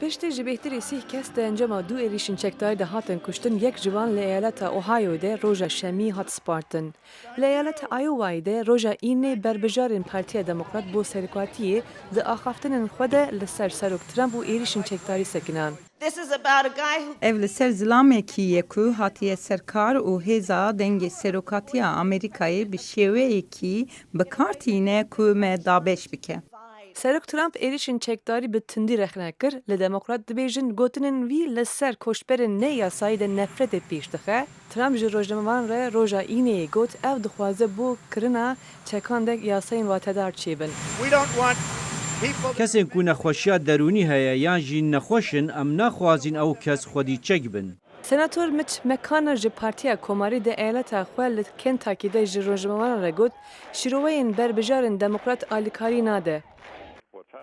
پشت جبهتری سی کس ده انجام دو ایریشن چکداری ده هاتن کشتن یک جوان لایالت اوهایو ده روژا شمی هات سپارتن. لایالت آیووای ده روژا اینه بربجارن پارتیا دموکرات بو سرکاتیه ده آخافتن خوده لسر سروک ترامپ و ایریشن چکداری سکنان. Ev li ser zilamekî ye ku hatiye serkar û hêza dengê serokatiya Amerîkayê bi şêweyekî bikartîne ku me dabeş bike. سرک ترامپ ایریشن چکداری به تندی رخنه کر لدموکرات دبیجن گوتنن وی لسر کشبرن نه یاسایی ده نفرت پیش دخه ترامپ جی روزنامه‌وان ره روژا اینه گوت اف دخوازه بو کرنا چکان ده یاساین واتدار چیبن. کەسێک و نەخۆشیە دەرونی هەیە یان ژی نەخۆشن ئەم ناخوازین ئەو کەس خودی چەک بن. سناتور میچ مکانر جی پارتیا کوماری ده ایالت خوال کنتاکی ده جی روزنامه‌وان ره گوت شروعین بربجارن دموکرات آلیکاری ناده.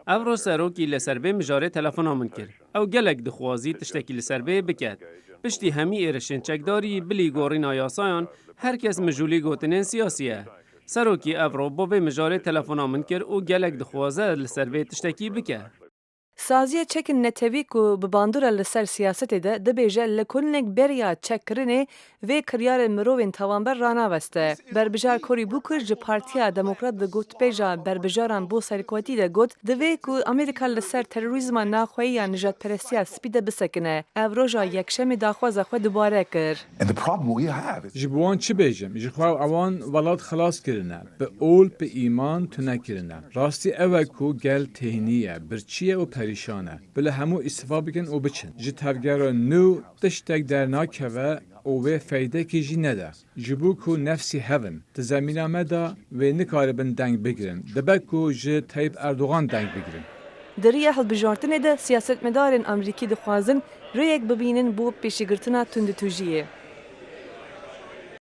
ئەڤڕۆ سەرۆکی لەسەربێ مژارێ تەلەفۆنا من کرد ئەو gelek dixwazî tiştekî li ser bê biket piştî hemî êrişên çekdarî bilî gorîna yasayan herkes mijûlî gotinên siyasî ye serokî Evro bo vê mijarê telefona min kir û gelek dixwaze li ser vê tiştekî bike. سازیه چکن نتوی کو به باندور لسر سیاست ده دبیجه لکنک بریا چک کرنه و کریار مروین توانبر رانا وسته. بربجار کوری بوکر جه پارتیا دموکرات ده گوت بیجا بربجاران بو سرکواتی ده گوت دوی کو امریکا لسر تروریزم ناخوی یا نجات پرستیا سپیده بسکنه. اوروژا یکشم داخواز خو دوباره کر. جبوان چی بیجم؟ جخواو اوان ولاد خلاص کرنه. به اول به ایمان تو نکرنه. راستی اوه کو گل تهنیه. برچیه و پریشانه. بله همو استفاده بکن و بچن. جی تفگر نو تشتک در ناکوه او به فایده کی جی نده. جبو کو نفسی هون. تزمینه مدا و نکاربن دنگ بگیرن. دبک کو جی طیب اردوغان دنگ بگیرن. دریه حل بجارتنه ده سیاست مدارن امریکی دخوازن رویک ببینن بو پیشگرتنا تند توجیه.